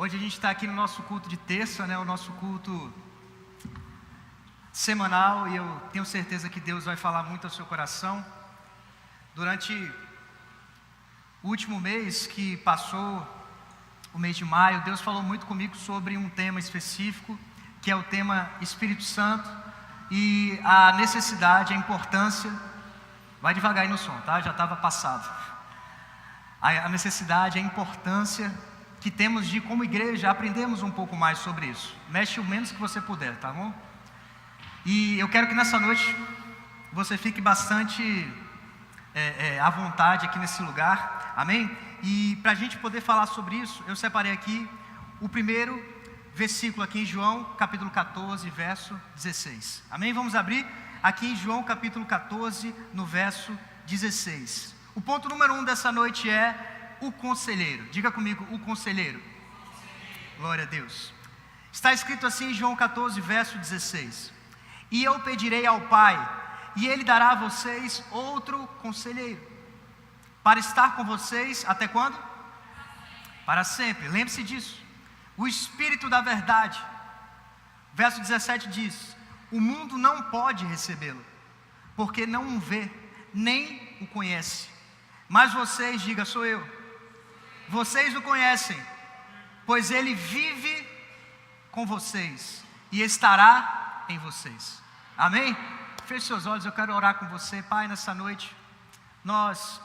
Hoje a gente está aqui no nosso culto de terça, né? O nosso culto semanal, e eu tenho certeza que Deus vai falar muito ao seu coração. Durante o último mês que passou, o mês de maio, Deus falou muito comigo sobre um tema específico, que é o tema Espírito Santo e a necessidade, a importância. Vai devagar aí no som, tá? Já estava passado. A necessidade, a importância que temos de, como igreja, aprendermos um pouco mais sobre isso. Mexe o menos que você puder, tá bom? E eu quero que nessa noite você fique bastante à vontade aqui nesse lugar, amém? E para a gente poder falar sobre isso, eu separei aqui o primeiro versículo aqui em João, capítulo 14, verso 16. Amém? Vamos abrir aqui em João, capítulo 14, no verso 16. O ponto número 1 dessa noite é o conselheiro. Diga comigo, o conselheiro. Glória a Deus. Está escrito assim em João 14, verso 16. E eu pedirei ao Pai, e Ele dará a vocês outro conselheiro, para estar com vocês até quando? Para sempre. Lembre-se disso. O Espírito da verdade. Verso 17 diz: o mundo não pode recebê-lo, porque não o vê, nem o conhece. Mas vocês, diga, sou eu. Vocês o conhecem, pois Ele vive com vocês e estará em vocês. Amém? Feche seus olhos, eu quero orar com você. Pai, nessa noite, nós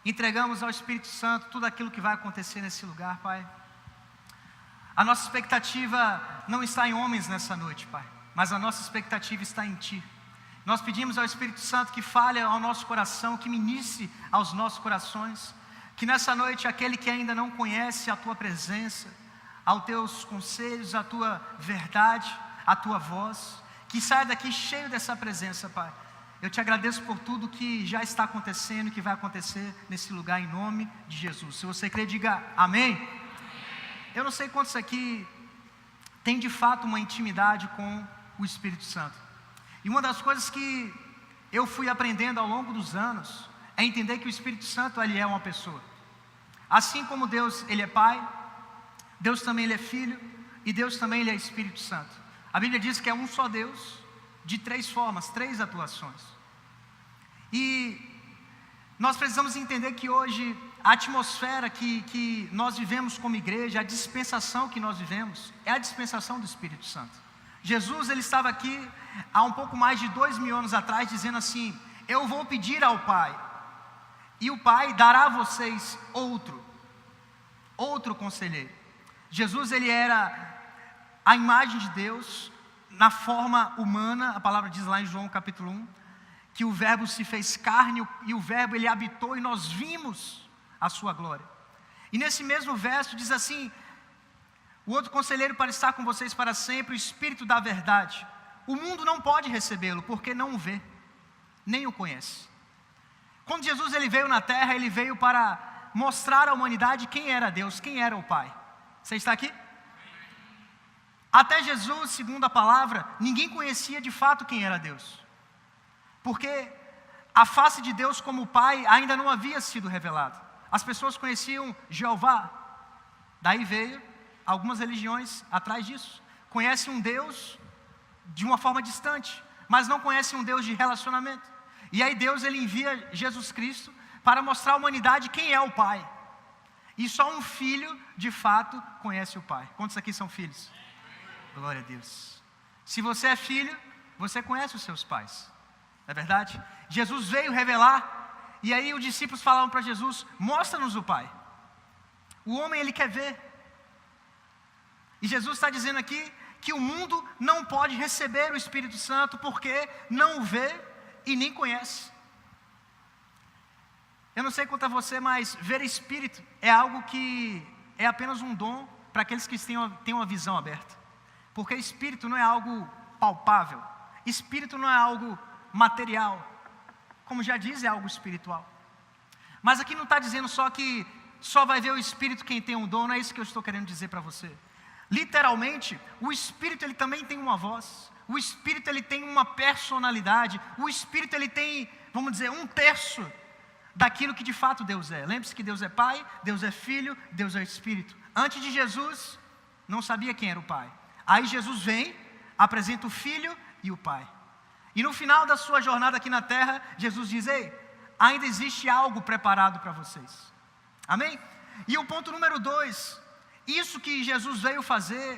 entregamos ao Espírito Santo tudo aquilo que vai acontecer nesse lugar, Pai. A nossa expectativa não está em homens nessa noite, Pai, mas a nossa expectativa está em Ti. Nós pedimos ao Espírito Santo que fale ao nosso coração, que ministre aos nossos corações, que nessa noite aquele que ainda não conhece a Tua presença, aos Teus conselhos, a Tua verdade, a Tua voz, que saia daqui cheio dessa presença, Pai. Eu Te agradeço por tudo que já está acontecendo e que vai acontecer nesse lugar em nome de Jesus. Se você crê, diga amém. Eu não sei quantos aqui tem de fato uma intimidade com o Espírito Santo. E uma das coisas que eu fui aprendendo ao longo dos anos é entender que o Espírito Santo, ele é uma pessoa. Assim como Deus, ele é Pai, Deus também ele é Filho, e Deus também ele é Espírito Santo. A Bíblia diz que é um só Deus, de três formas, três atuações. E nós precisamos entender que hoje a atmosfera que nós vivemos como igreja, a dispensação que nós vivemos, é a dispensação do Espírito Santo. Jesus, ele estava aqui há um pouco mais de 2000 anos atrás, dizendo assim: eu vou pedir ao Pai, e o Pai dará a vocês outro conselheiro. Jesus, ele era a imagem de Deus na forma humana. A palavra diz lá em João capítulo 1, que o verbo se fez carne, e o verbo ele habitou, e nós vimos a sua glória. E nesse mesmo verso diz assim: o outro conselheiro para estar com vocês para sempre, o Espírito da verdade. O mundo não pode recebê-lo, porque não o vê, nem o conhece. Quando Jesus ele veio na terra, ele veio para mostrar à humanidade quem era Deus, quem era o Pai. Você está aqui? Até Jesus, segundo a palavra, ninguém conhecia de fato quem era Deus, porque a face de Deus como Pai ainda não havia sido revelada. As pessoas conheciam Jeová, daí veio algumas religiões atrás disso. Conhecem um Deus de uma forma distante, mas não conhecem um Deus de relacionamento. E aí Deus ele envia Jesus Cristo para mostrar à humanidade quem é o Pai. E só um filho de fato conhece o Pai. Quantos aqui são filhos? Glória a Deus. Se você é filho, você conhece os seus pais, não é verdade? Jesus veio revelar, e aí os discípulos falavam para Jesus: mostra-nos o Pai. O homem ele quer ver. E Jesus está dizendo aqui que o mundo não pode receber o Espírito Santo, porque não o vê e nem conhece. Eu não sei quanto a você, mas ver Espírito é algo que é apenas um dom para aqueles que têm uma visão aberta. Porque Espírito não é algo palpável, Espírito não é algo material, como já diz, é algo espiritual. Mas aqui não está dizendo só que só vai ver o Espírito quem tem um dom, não é isso que eu estou querendo dizer para você. Literalmente, o Espírito ele também tem uma voz, o Espírito ele tem uma personalidade, o Espírito ele tem, vamos dizer, 1/3 daquilo que de fato Deus é. Lembre-se que Deus é Pai, Deus é Filho, Deus é Espírito. Antes de Jesus, não sabia quem era o Pai. Aí Jesus vem, apresenta o Filho e o Pai. E no final da sua jornada aqui na terra, Jesus diz: ei, ainda existe algo preparado para vocês. Amém? E o ponto número 2, isso que Jesus veio fazer,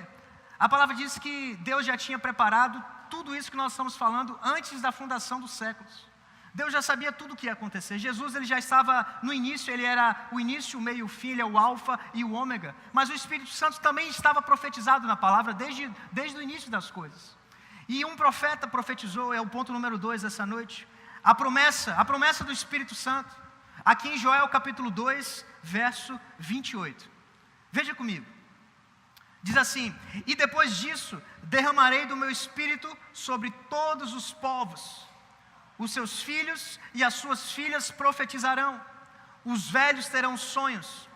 a palavra diz que Deus já tinha preparado tudo isso que nós estamos falando antes da fundação dos séculos. Deus já sabia tudo o que ia acontecer. Jesus, ele já estava no início, ele era o início, o meio, o fim, ele é o alfa e o ômega. Mas o Espírito Santo também estava profetizado na palavra desde o início das coisas. E um profeta profetizou, é o ponto número 2 dessa noite, a promessa do Espírito Santo, aqui em Joel capítulo 2, verso 28. Veja comigo. Diz assim: e depois disso, derramarei do meu Espírito sobre todos os povos. Os seus filhos e as suas filhas profetizarão. Os velhos terão sonhos.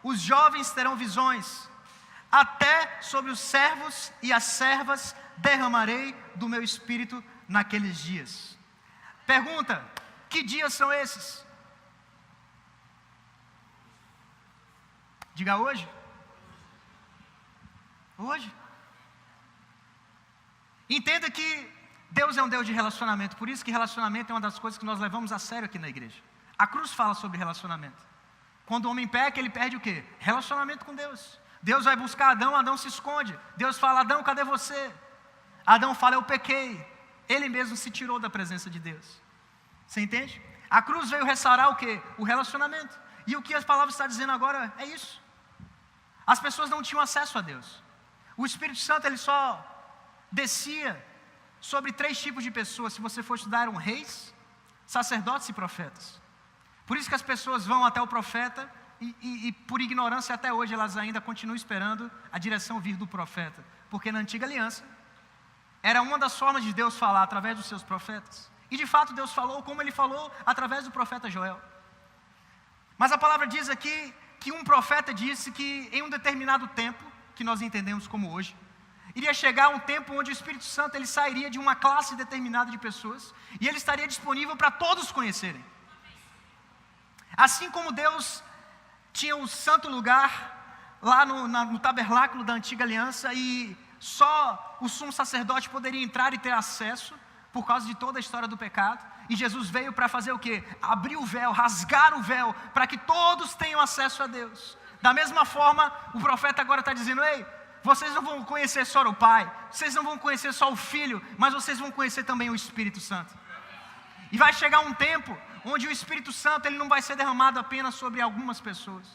Os jovens terão visões. Até sobre os servos e as servas derramarei do meu Espírito naqueles dias. Pergunta: que dias são esses? Diga hoje. Hoje. Entenda que Deus é um Deus de relacionamento. Por isso que relacionamento é uma das coisas que nós levamos a sério aqui na igreja. A cruz fala sobre relacionamento. Quando o homem peca, ele perde o quê? Relacionamento com Deus. Deus vai buscar Adão, Adão se esconde. Deus fala: Adão, cadê você? Adão fala: eu pequei. Ele mesmo se tirou da presença de Deus. Você entende? A cruz veio restaurar o quê? O relacionamento. E o que a palavra está dizendo agora é isso. As pessoas não tinham acesso a Deus. O Espírito Santo, ele só descia sobre 3 tipos de pessoas. Se você for estudar, eram reis, sacerdotes e profetas. Por isso que as pessoas vão até o profeta e por ignorância até hoje elas ainda continuam esperando a direção vir do profeta. Porque na antiga aliança era uma das formas de Deus falar através dos seus profetas. E de fato Deus falou como Ele falou através do profeta Joel. Mas a palavra diz aqui que um profeta disse que em um determinado tempo, que nós entendemos como hoje, iria chegar um tempo onde o Espírito Santo ele sairia de uma classe determinada de pessoas e ele estaria disponível para todos conhecerem. Assim como Deus tinha um santo lugar lá no tabernáculo da antiga aliança e só o sumo sacerdote poderia entrar e ter acesso por causa de toda a história do pecado. E Jesus veio para fazer o quê? Abrir o véu, rasgar o véu, para que todos tenham acesso a Deus. Da mesma forma, o profeta agora está dizendo: ei, vocês não vão conhecer só o Pai, vocês não vão conhecer só o Filho, mas vocês vão conhecer também o Espírito Santo. E vai chegar um tempo onde o Espírito Santo ele não vai ser derramado apenas sobre algumas pessoas,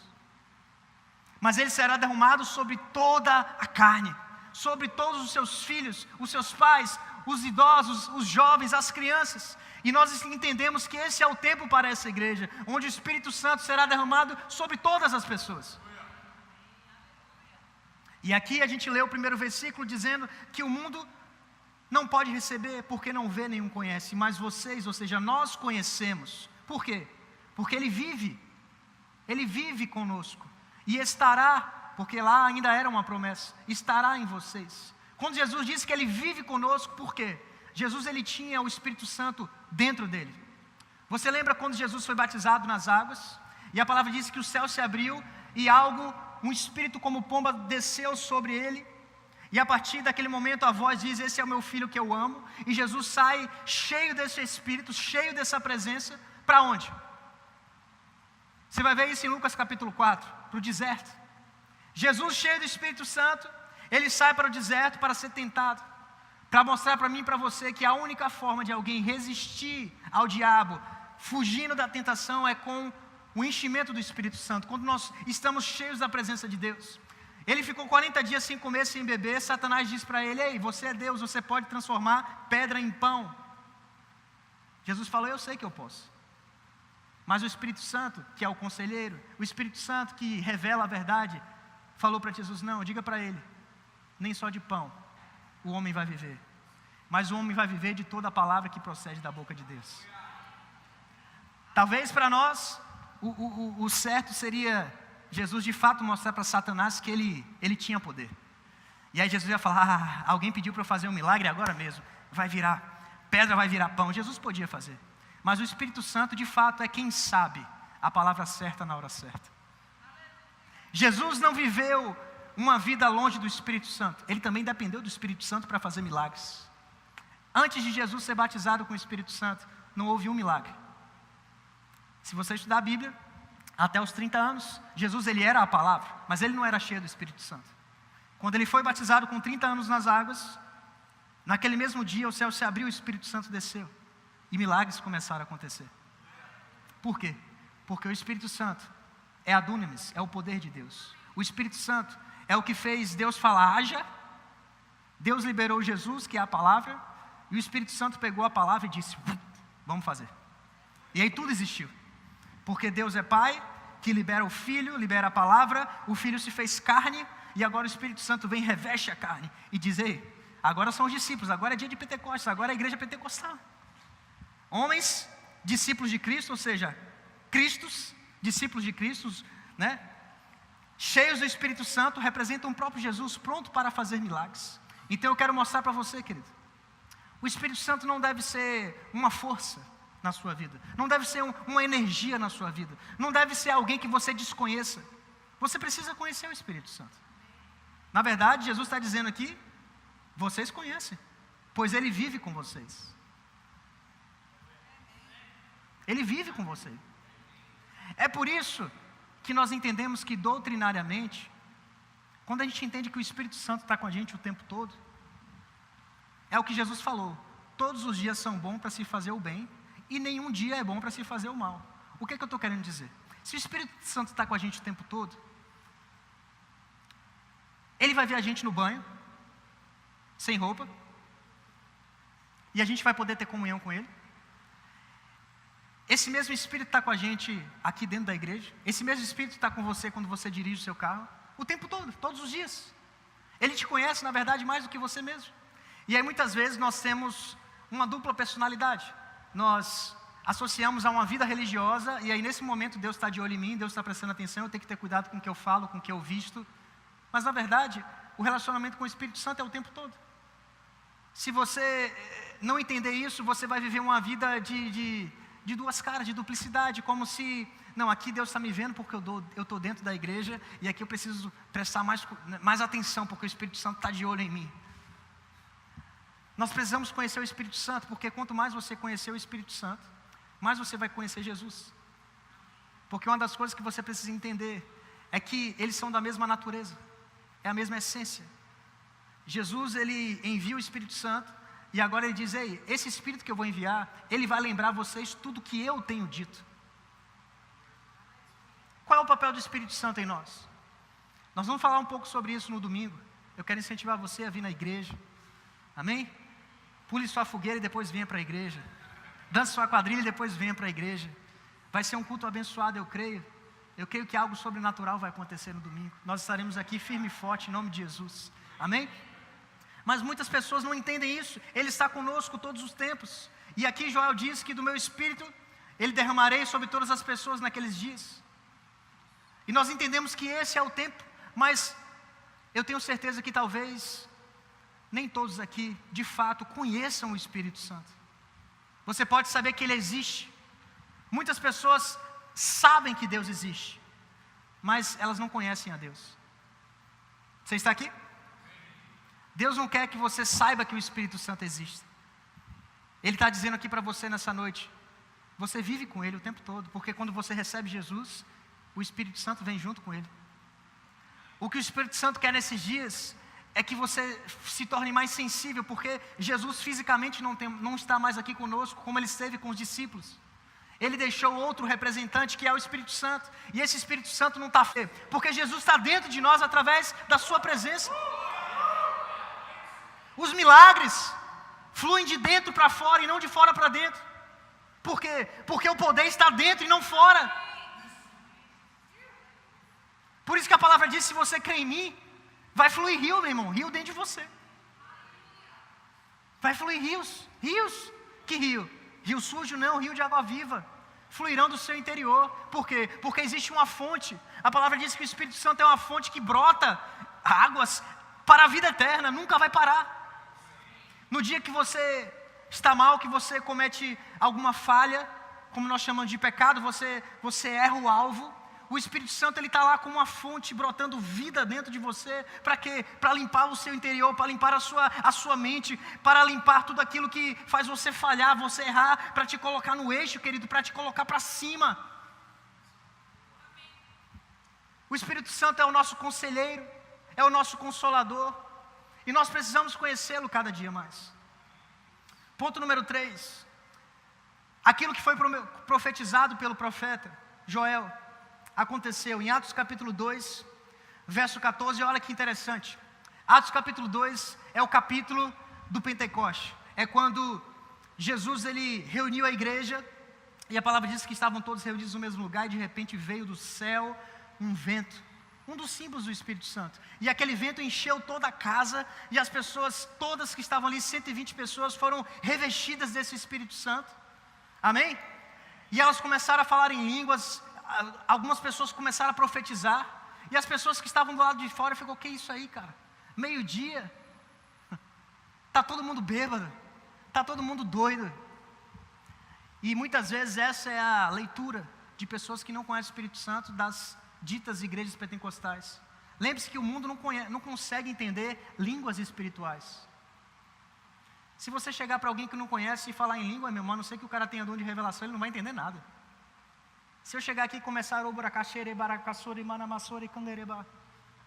mas ele será derramado sobre toda a carne, sobre todos os seus filhos, os seus pais, os idosos, os jovens, as crianças. E nós entendemos que esse é o tempo para essa igreja, onde o Espírito Santo será derramado sobre todas as pessoas. E aqui a gente lê o primeiro versículo dizendo que o mundo não pode receber porque não vê, nenhum conhece, mas vocês, ou seja, nós conhecemos. Por quê? Porque Ele vive conosco e estará, porque lá ainda era uma promessa, estará em vocês. Quando Jesus disse que Ele vive conosco, por quê? Jesus ele tinha o Espírito Santo dentro dele. Você lembra quando Jesus foi batizado nas águas? E a palavra diz que o céu se abriu e um espírito como pomba desceu sobre ele. E a partir daquele momento a voz diz: esse é o meu filho que eu amo. E Jesus sai cheio desse Espírito, cheio dessa presença. Para onde? Você vai ver isso em Lucas capítulo 4, para o deserto. Jesus cheio do Espírito Santo, ele sai para o deserto para ser tentado. Para mostrar para mim e para você que a única forma de alguém resistir ao diabo, fugindo da tentação, é com o enchimento do Espírito Santo. Quando nós estamos cheios da presença de Deus. Ele ficou 40 dias sem comer, sem beber. Satanás disse para ele: ei, você é Deus, você pode transformar pedra em pão. Jesus falou: eu sei que eu posso. Mas o Espírito Santo, que é o conselheiro, o Espírito Santo que revela a verdade, falou para Jesus: não, diga para ele, nem só de pão o homem vai viver, mas o homem vai viver de toda a palavra que procede da boca de Deus. Talvez para nós, o certo seria Jesus de fato mostrar para Satanás que ele tinha poder. E aí Jesus ia falar: alguém pediu para eu fazer um milagre agora mesmo, pedra vai virar pão. Jesus podia fazer, mas o Espírito Santo de fato é quem sabe a palavra certa na hora certa. Jesus não viveu uma vida longe do Espírito Santo, ele também dependeu do Espírito Santo para fazer milagres. Antes de Jesus ser batizado com o Espírito Santo, não houve um milagre. Se você estudar a Bíblia, até os 30 anos, Jesus ele era a palavra, mas ele não era cheio do Espírito Santo. Quando ele foi batizado com 30 anos nas águas, naquele mesmo dia o céu se abriu, o Espírito Santo desceu. E milagres começaram a acontecer. Por quê? Porque o Espírito Santo é a dunamis, é o poder de Deus. O Espírito Santo é o que fez Deus falar, haja. Deus liberou Jesus, que é a palavra, e o Espírito Santo pegou a palavra e disse, vamos fazer. E aí tudo existiu. Porque Deus é Pai, que libera o Filho, libera a palavra, o Filho se fez carne, e agora o Espírito Santo vem e reveste a carne, e diz, ei, agora são os discípulos, agora é dia de Pentecostes, agora é a igreja pentecostal. Homens, discípulos de Cristo, ou seja, Cristos, discípulos de Cristo, né? Cheios do Espírito Santo, representam o próprio Jesus, pronto para fazer milagres. Então eu quero mostrar para você, querido, o Espírito Santo não deve ser uma força na sua vida, não deve ser uma energia na sua vida, não deve ser alguém que você desconheça. Você precisa conhecer o Espírito Santo. Na verdade, Jesus está dizendo aqui, vocês conhecem, pois Ele vive com vocês. Ele vive com você. É por isso que nós entendemos que doutrinariamente, quando a gente entende que o Espírito Santo está com a gente o tempo todo, é o que Jesus falou, todos os dias são bons para se fazer o bem, e nenhum dia é bom para se fazer o mal. O que é que eu estou querendo dizer? Se o Espírito Santo está com a gente o tempo todo, Ele vai ver a gente no banho, sem roupa, e a gente vai poder ter comunhão com Ele. Esse mesmo Espírito está com a gente aqui dentro da igreja, esse mesmo Espírito está com você quando você dirige o seu carro, o tempo todo, todos os dias. Ele te conhece, na verdade, mais do que você mesmo. E aí muitas vezes nós temos uma dupla personalidade. Nós associamos a uma vida religiosa, e aí nesse momento Deus está de olho em mim, Deus está prestando atenção, eu tenho que ter cuidado com o que eu falo, com o que eu visto. Mas na verdade, o relacionamento com o Espírito Santo é o tempo todo. Se você não entender isso, você vai viver uma vida de duas caras, de duplicidade, como se, não, aqui Deus está me vendo porque eu estou dentro da igreja, e aqui eu preciso prestar mais atenção, porque o Espírito Santo está de olho em mim. Nós precisamos conhecer o Espírito Santo, porque quanto mais você conhecer o Espírito Santo, mais você vai conhecer Jesus. Porque uma das coisas que você precisa entender é que eles são da mesma natureza, é a mesma essência. Jesus, ele envia o Espírito Santo, e agora ele diz, ei, esse Espírito que eu vou enviar, ele vai lembrar vocês tudo que eu tenho dito. Qual é o papel do Espírito Santo em nós? Nós vamos falar um pouco sobre isso no domingo. Eu quero incentivar você a vir na igreja. Amém? Pule sua fogueira e depois venha para a igreja. Dance sua quadrilha e depois venha para a igreja. Vai ser um culto abençoado, eu creio. Eu creio que algo sobrenatural vai acontecer no domingo. Nós estaremos aqui firme e forte em nome de Jesus. Amém? Mas muitas pessoas não entendem isso. Ele está conosco todos os tempos. E aqui Joel diz que do meu Espírito, Ele derramarei sobre todas as pessoas naqueles dias. E nós entendemos que esse é o tempo. Mas eu tenho certeza que talvez nem todos aqui, de fato, conheçam o Espírito Santo. Você pode saber que Ele existe. Muitas pessoas sabem que Deus existe, mas elas não conhecem a Deus. Você está aqui? Deus não quer que você saiba que o Espírito Santo existe. Ele está dizendo aqui para você nessa noite, você vive com Ele o tempo todo, porque quando você recebe Jesus, o Espírito Santo vem junto com Ele. O que o Espírito Santo quer nesses dias é que você se torne mais sensível, porque Jesus fisicamente não está mais aqui conosco, como Ele esteve com os discípulos. Ele deixou outro representante, que é o Espírito Santo, e esse Espírito Santo não está feio, porque Jesus está dentro de nós através da sua presença. Os milagres fluem de dentro para fora e não de fora para dentro. Por quê? Porque o poder está dentro e não fora. Por isso que a palavra diz, se você crê em mim, vai fluir rio, meu irmão, rio dentro de você. Vai fluir rios, rios. Que rio? Rio sujo não, rio de água viva. Fluirão do seu interior. Por quê? Porque existe uma fonte. A palavra diz que o Espírito Santo é uma fonte que brota águas para a vida eterna, nunca vai parar. No dia que você está mal, que você comete alguma falha, como nós chamamos de pecado, você erra o alvo, O Espírito Santo, ele está lá como uma fonte, brotando vida dentro de você. Para quê? Para limpar o seu interior, para limpar a sua mente, para limpar tudo aquilo que faz você falhar, você errar, para te colocar no eixo, querido, para te colocar para cima. O Espírito Santo é o nosso conselheiro, é o nosso consolador, e nós precisamos conhecê-lo cada dia mais. Ponto número 3. Aquilo que foi profetizado pelo profeta Joel aconteceu em Atos capítulo 2, verso 14. Olha que interessante. Atos capítulo 2 é o capítulo do Pentecoste. É quando Jesus ele reuniu a igreja, e a palavra diz que estavam todos reunidos no mesmo lugar, e de repente veio do céu um vento, um dos símbolos do Espírito Santo. E aquele vento encheu toda a casa, e as pessoas todas que estavam ali, 120 pessoas, foram revestidas desse Espírito Santo. Amém? E elas começaram a falar em línguas, algumas pessoas começaram a profetizar, e as pessoas que estavam do lado de fora ficou: que isso aí, cara? Meio-dia, está todo mundo bêbado, está todo mundo doido. E muitas vezes essa é a leitura de pessoas que não conhecem o Espírito Santo das ditas igrejas pentecostais. Lembre-se que o mundo não consegue entender línguas espirituais. Se você chegar para alguém que não conhece e falar em língua, meu irmão, a não ser que o cara tenha dom de revelação, ele não vai entender nada. Se eu chegar aqui e começar a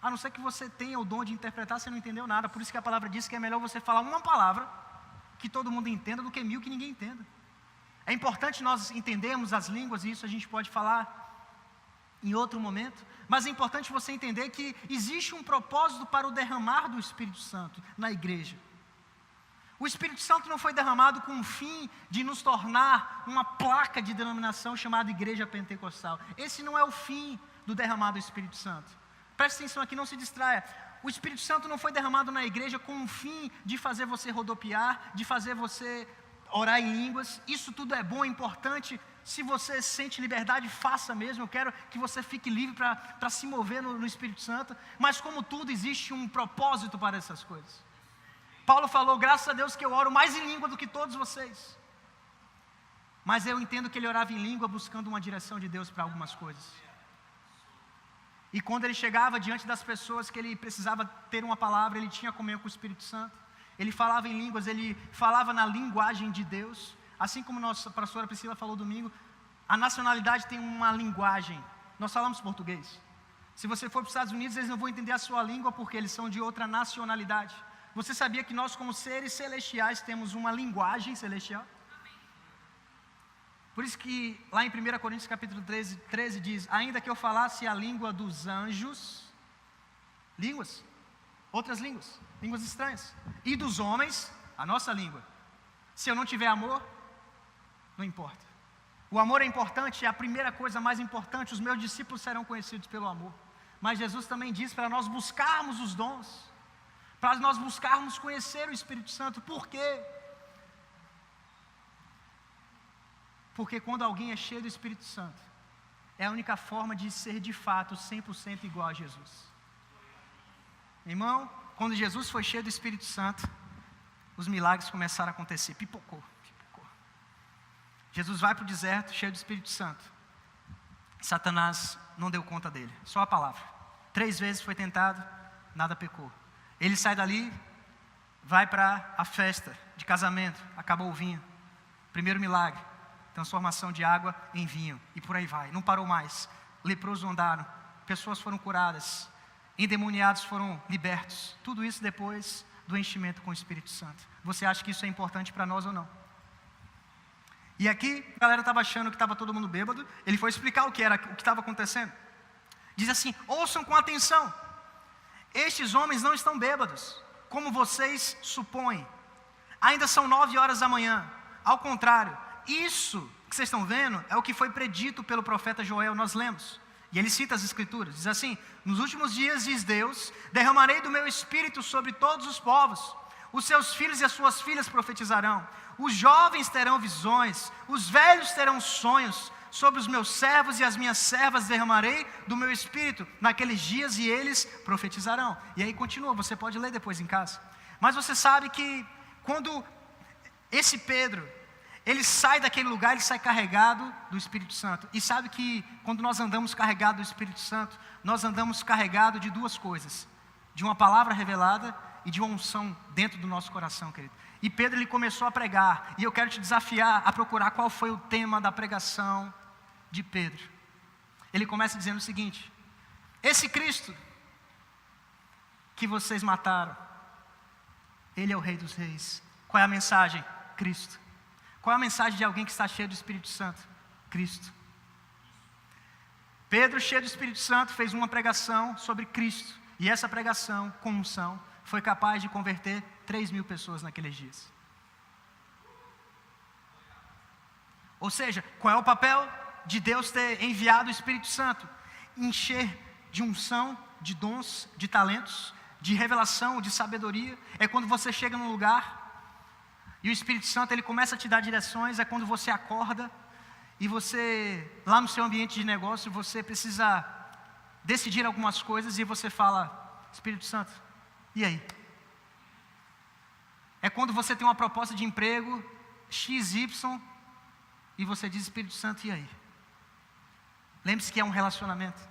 não ser que você tenha o dom de interpretar, você não entendeu nada. Por isso que a palavra diz que é melhor você falar uma palavra que todo mundo entenda do que 1000 que ninguém entenda. É importante nós entendermos as línguas, e isso a gente pode falar em outro momento, mas é importante você entender que existe um propósito para o derramar do Espírito Santo na igreja. O Espírito Santo não foi derramado com o fim de nos tornar uma placa de denominação chamada Igreja Pentecostal. Esse não é o fim do derramado do Espírito Santo. Preste atenção aqui, não se distraia. O Espírito Santo não foi derramado na igreja com o fim de fazer você rodopiar, de fazer você orar em línguas. Isso tudo é bom, é importante. Se você sente liberdade, faça mesmo. Eu quero que você fique livre para se mover no Espírito Santo. Mas como tudo, existe um propósito para essas coisas. Paulo falou: graças a Deus que eu oro mais em língua do que todos vocês. Mas eu entendo que ele orava em língua buscando uma direção de Deus para algumas coisas. E quando ele chegava diante das pessoas que ele precisava ter uma palavra, ele tinha comunhão com o Espírito Santo. Ele falava em línguas, ele falava na linguagem de Deus. Assim como nossa pastora Priscila falou domingo, a nacionalidade tem uma linguagem. Nós falamos português. Se você for para os Estados Unidos, eles não vão entender a sua língua porque eles são de outra nacionalidade. Você sabia que nós, como seres celestiais, temos uma linguagem celestial? Por isso que lá em 1 Coríntios capítulo 13 diz: ainda que eu falasse a língua dos anjos, línguas, outras línguas, línguas estranhas, e dos homens, a nossa língua, se eu não tiver amor, não importa. O amor é importante, é a primeira coisa mais importante. Os meus discípulos serão conhecidos pelo amor. Mas Jesus também diz para nós buscarmos os dons, para nós buscarmos conhecer o Espírito Santo. Por quê? Porque quando alguém é cheio do Espírito Santo, é a única forma de ser de fato 100% igual a Jesus. Irmão, quando Jesus foi cheio do Espírito Santo, os milagres começaram a acontecer. Pipocou. Jesus vai para o deserto cheio do Espírito Santo. Satanás não deu conta dele, só a palavra. 3 vezes foi tentado, nada pecou. Ele sai dali, vai para a festa de casamento, acabou o vinho. Primeiro milagre, transformação de água em vinho, e por aí vai, não parou mais. Leprosos andaram, pessoas foram curadas, endemoniados foram libertos. Tudo isso depois do enchimento com o Espírito Santo. Você acha que isso é importante para nós ou não? E aqui a galera estava achando que estava todo mundo bêbado. Ele foi explicar o que estava acontecendo. Diz assim: ouçam com atenção. Estes homens não estão bêbados, como vocês supõem. Ainda são 9 horas da manhã. Ao contrário, isso que vocês estão vendo é o que foi predito pelo profeta Joel. Nós lemos. E ele cita as escrituras. Diz assim: nos últimos dias, diz Deus, derramarei do meu espírito sobre todos os povos. Os seus filhos e as suas filhas profetizarão. Os jovens terão visões. Os velhos terão sonhos. Sobre os meus servos e as minhas servas derramarei do meu espírito naqueles dias, e eles profetizarão. E aí continua, você pode ler depois em casa. Mas você sabe que quando esse Pedro, ele sai daquele lugar, ele sai carregado do Espírito Santo. E sabe que quando nós andamos carregados do Espírito Santo, nós andamos carregados de duas coisas: de uma palavra revelada e de uma unção dentro do nosso coração, querido. E Pedro, ele começou a pregar, e eu quero te desafiar a procurar qual foi o tema da pregação de Pedro. Ele começa dizendo o seguinte: esse Cristo que vocês mataram, Ele é o Rei dos Reis. Qual é a mensagem? Cristo. Qual é a mensagem de alguém que está cheio do Espírito Santo? Cristo. Pedro, cheio do Espírito Santo, fez uma pregação sobre Cristo. E essa pregação, com unção, foi capaz de converter 3.000 pessoas naqueles dias. Ou seja, qual é o papel de Deus ter enviado o Espírito Santo? Encher de unção, de dons, de talentos, de revelação, de sabedoria. É quando você chega num lugar e o Espírito Santo, ele começa a te dar direções. É quando você acorda e você, lá no seu ambiente de negócio, você precisa decidir algumas coisas e você fala: Espírito Santo, e aí? É quando você tem uma proposta de emprego XY e você diz: Espírito Santo, e aí? Lembre-se que é um relacionamento.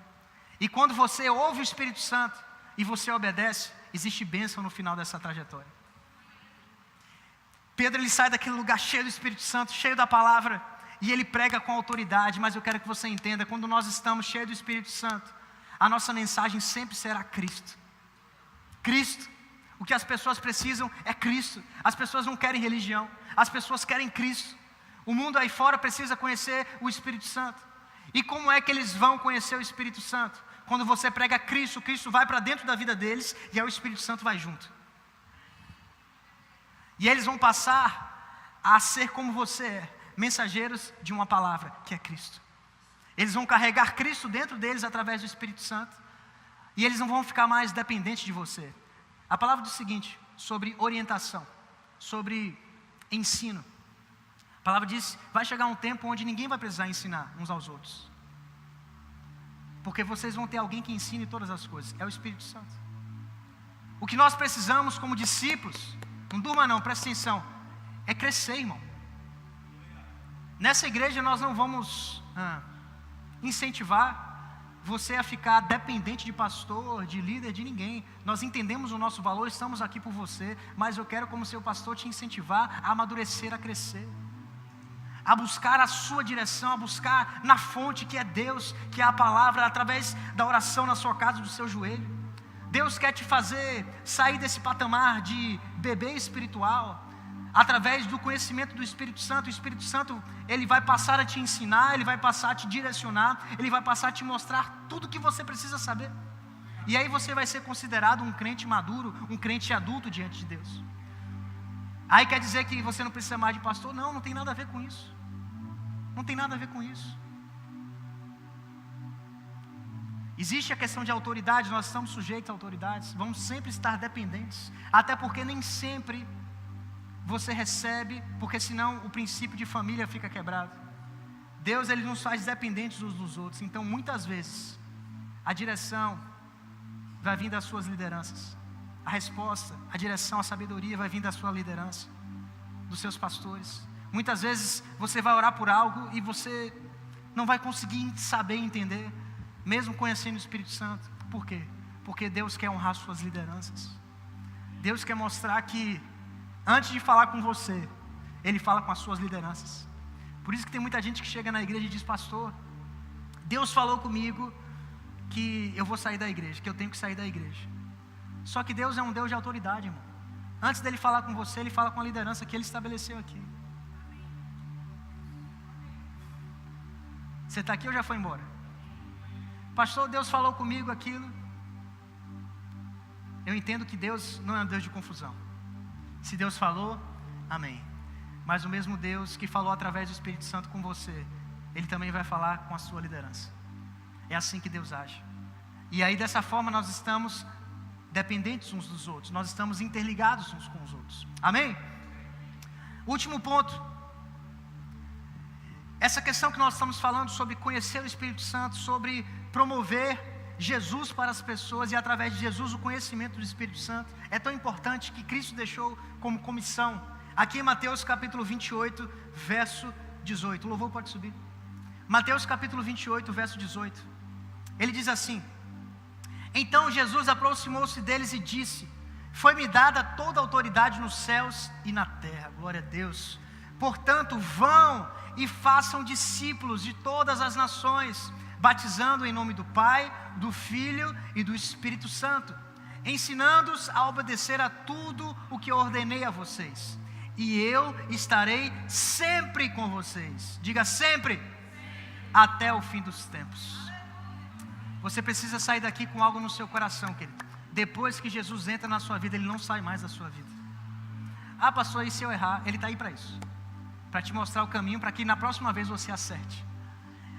E quando você ouve o Espírito Santo e você obedece, existe bênção no final dessa trajetória. Pedro, ele sai daquele lugar cheio do Espírito Santo, cheio da palavra, e ele prega com autoridade. Mas eu quero que você entenda: quando nós estamos cheios do Espírito Santo, a nossa mensagem sempre será Cristo. Cristo. O que as pessoas precisam é Cristo. As pessoas não querem religião, as pessoas querem Cristo. O mundo aí fora precisa conhecer o Espírito Santo. E como é que eles vão conhecer o Espírito Santo? Quando você prega Cristo, Cristo vai para dentro da vida deles e aí o Espírito Santo vai junto. E eles vão passar a ser como você é, mensageiros de uma palavra, que é Cristo. Eles vão carregar Cristo dentro deles através do Espírito Santo. E eles não vão ficar mais dependentes de você. A palavra diz o seguinte, sobre orientação, sobre ensino. A palavra diz: vai chegar um tempo onde ninguém vai precisar ensinar uns aos outros. Porque vocês vão ter alguém que ensine todas as coisas, é o Espírito Santo. O que nós precisamos como discípulos, não durma não, presta atenção, é crescer, irmão. Nessa igreja nós não vamos incentivar você a ficar dependente de pastor, de líder, de ninguém. Nós entendemos o nosso valor, estamos aqui por você, mas eu quero, como seu pastor, te incentivar a amadurecer, a crescer, a buscar a sua direção, a buscar na fonte que é Deus, que é a palavra, através da oração na sua casa, do seu joelho. Deus quer te fazer sair desse patamar de bebê espiritual, através do conhecimento do Espírito Santo. O Espírito Santo, ele vai passar a te ensinar, ele vai passar a te direcionar, ele vai passar a te mostrar tudo o que você precisa saber. E aí você vai ser considerado um crente maduro, um crente adulto diante de Deus. Aí quer dizer que você não precisa mais de pastor? Não, não tem nada a ver com isso. Não tem nada a ver com isso. Existe a questão de autoridade, nós estamos sujeitos a autoridades, vamos sempre estar dependentes, até porque nem sempre você recebe, porque senão o princípio de família fica quebrado. Deus, ele nos faz dependentes uns dos outros. Então muitas vezes a direção vai vir das suas lideranças, a resposta, a direção, a sabedoria vai vir da sua liderança, dos seus pastores. Muitas vezes você vai orar por algo e você não vai conseguir saber entender, mesmo conhecendo o Espírito Santo. Por quê? Porque Deus quer honrar suas lideranças. Deus quer mostrar que antes de falar com você, Ele fala com as suas lideranças. Por isso que tem muita gente que chega na igreja e diz: pastor, Deus falou comigo que eu vou sair da igreja, que eu tenho que sair da igreja. Só que Deus é um Deus de autoridade, irmão. Antes dele falar com você, Ele fala com a liderança que Ele estabeleceu aqui. Você está aqui ou já foi embora? Pastor, Deus falou comigo aquilo. Eu entendo que Deus não é um Deus de confusão. Se Deus falou, amém. Mas o mesmo Deus que falou através do Espírito Santo com você, Ele também vai falar com a sua liderança. É assim que Deus age. E aí dessa forma nós estamos dependentes uns dos outros. Nós estamos interligados uns com os outros. Amém? Último ponto. Essa questão que nós estamos falando sobre conhecer o Espírito Santo, sobre promover Jesus para as pessoas e através de Jesus o conhecimento do Espírito Santo, é tão importante que Cristo deixou como comissão aqui em Mateus capítulo 28, verso 18. O louvor pode subir. Mateus capítulo 28, verso 18. Ele diz assim: então Jesus aproximou-se deles e disse: foi-me dada toda a autoridade nos céus e na terra. Glória a Deus. Portanto, vão e façam discípulos de todas as nações, batizando em nome do Pai, do Filho e do Espírito Santo, ensinando-os a obedecer a tudo o que ordenei a vocês. E eu estarei sempre com vocês. Diga sempre. Até o fim dos tempos. Você precisa sair daqui com algo no seu coração, querido. Depois que Jesus entra na sua vida, Ele não sai mais da sua vida. Ah, pastor, e se eu errar? Ele está aí para isso, para te mostrar o caminho, para que na próxima vez você acerte.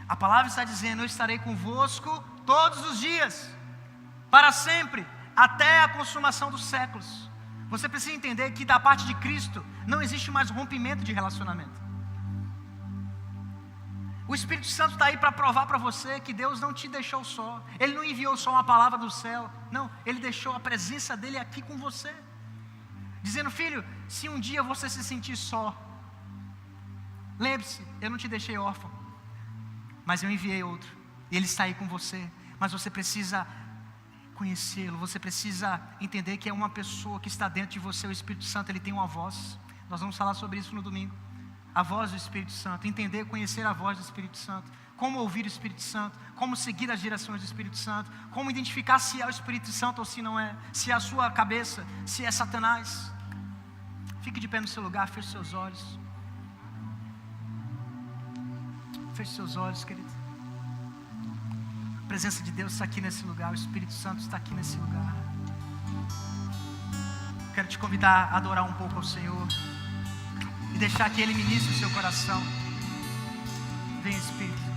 A palavra está dizendo: eu estarei convosco todos os dias, para sempre, até a consumação dos séculos. Você precisa entender que da parte de Cristo não existe mais rompimento de relacionamento. O Espírito Santo está aí para provar para você que Deus não te deixou só. Ele não enviou só uma palavra do céu. Não, Ele deixou a presença dEle aqui com você, dizendo: filho, se um dia você se sentir só, lembre-se, eu não te deixei órfão, mas eu enviei outro, e Ele está aí com você. Mas você precisa conhecê-lo, você precisa entender que é uma pessoa que está dentro de você. O Espírito Santo, ele tem uma voz. Nós vamos falar sobre isso no domingo. A voz do Espírito Santo, entender, conhecer a voz do Espírito Santo, como ouvir o Espírito Santo, como seguir as direções do Espírito Santo, como identificar se é o Espírito Santo ou se não é, se é a sua cabeça, se é Satanás. Fique de pé no seu lugar, feche seus olhos. Feche seus olhos, querido. A presença de Deus está aqui nesse lugar, o Espírito Santo está aqui nesse lugar. Quero te convidar a adorar um pouco ao Senhor e deixar que Ele ministre o seu coração. Vem, Espírito.